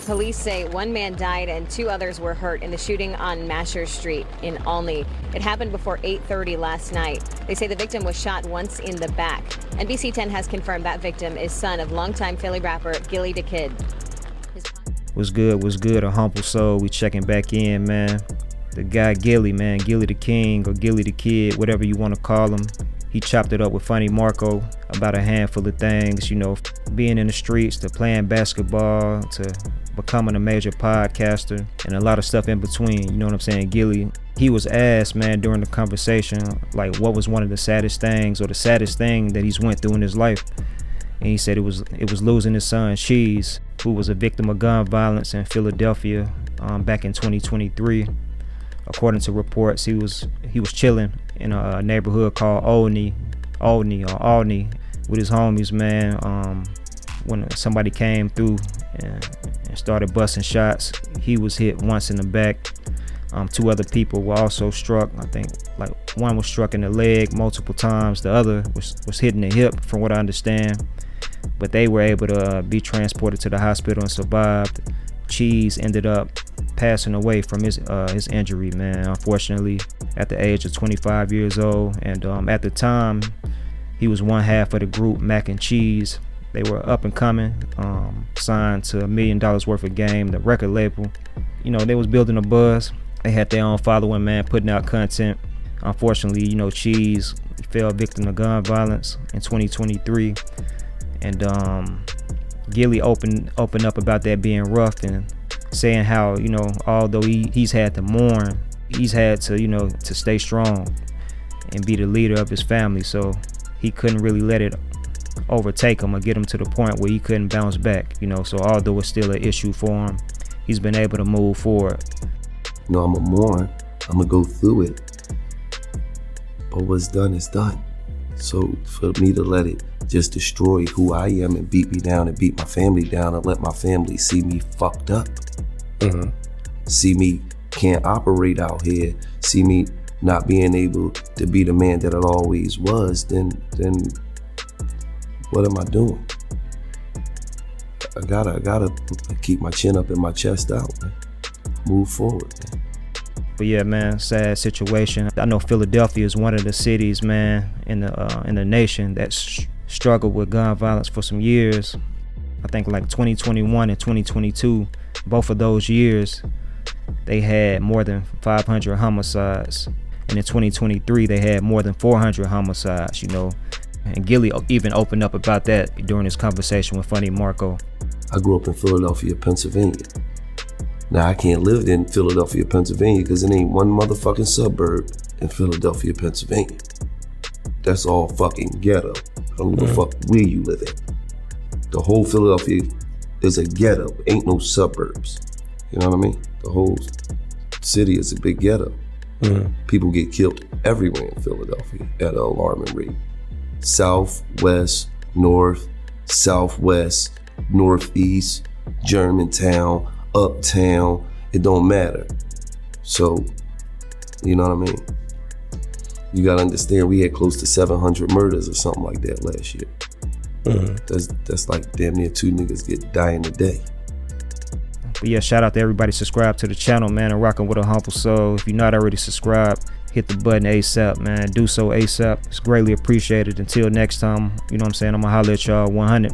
Police say one man died and 2 others were hurt in the shooting on Masher Street in Olney. It happened before 8:30 last night. They say the victim was shot once in the back. NBC 10 has confirmed that victim is son of longtime Philly rapper Gillie the Kid. What's good? AHumbleSoul. We checking back in, man. The guy Gillie, man, Gillie the King or Gillie the Kid, whatever you want to call him. He chopped it up with Funny Marco about a handful of things, you know, being in the streets to playing basketball to becoming a major podcaster and a lot of stuff in between, you know what I'm saying? Gillie, he was asked, man, during the conversation, like what was one of the saddest things or the saddest thing that he's went through in his life. And he said it was losing his son Cheese, who was a victim of gun violence in Philadelphia back in 2023. According to reports, he was chilling in a neighborhood called Olney with his homies, man. When somebody came through and started busting shots, he was hit once in the back. 2 other people were also struck. I think like one was struck in the leg multiple times. The other was hit in the hip, from what I understand. But they were able to be transported to the hospital and survived. Cheese ended up passing away from his injury, man, unfortunately, at the age of 25 years old. And at the time, he was one half of the group Mac and Cheese. They were up and coming, signed to $1 million worth of game, the record label. You know, they was building a buzz. They had their own following, man, putting out content. Unfortunately, you know, Cheese fell victim to gun violence in 2023. And Gillie opened up about that being rough and saying how, you know, although he's had to mourn, he's had to, you know, to stay strong and be the leader of his family. So he couldn't really let it overtake him or get him to the point where he couldn't bounce back, you know. So although it's still an issue for him, he's been able to move forward. You know, I'm a mourn. I'm gonna go through it. But what's done is done. So for me to let it just destroy who I am and beat me down and beat my family down and let my family see me fucked up. See me can't operate out here, see me not being able to be the man that it always was, then what am I doing? I gotta keep my chin up and my chest out, man. Move forward, man. But yeah, man, sad situation. I know Philadelphia is one of the cities, man, in the nation that struggled with gun violence for some years. I think like 2021 and 2022, both of those years, they had more than 500 homicides. And in 2023, they had more than 400 homicides, you know. And Gillie even opened up about that during his conversation with Funny Marco. I grew up in Philadelphia, Pennsylvania. Now, I can't live in Philadelphia, Pennsylvania because it ain't one motherfucking suburb in Philadelphia, Pennsylvania. That's all fucking ghetto. I don't give a fuck where you live at. The whole Philadelphia is a ghetto, ain't no suburbs. You know what I mean? The whole city is a big ghetto. People get killed everywhere in Philadelphia at an alarming rate. South, west, north, southwest, northeast, Germantown, uptown, it don't matter. So, you know what I mean? You gotta understand, we had close to 700 murders or something like that last year. That's like damn near 2 niggas get dying a day. But yeah, shout out to everybody subscribe to the channel, man, and rocking with AHumbleSoul. If you're not already subscribed, hit the button ASAP, man. Do so ASAP. It's greatly appreciated. Until next time, you know what I'm saying? I'm gonna holler at y'all 100.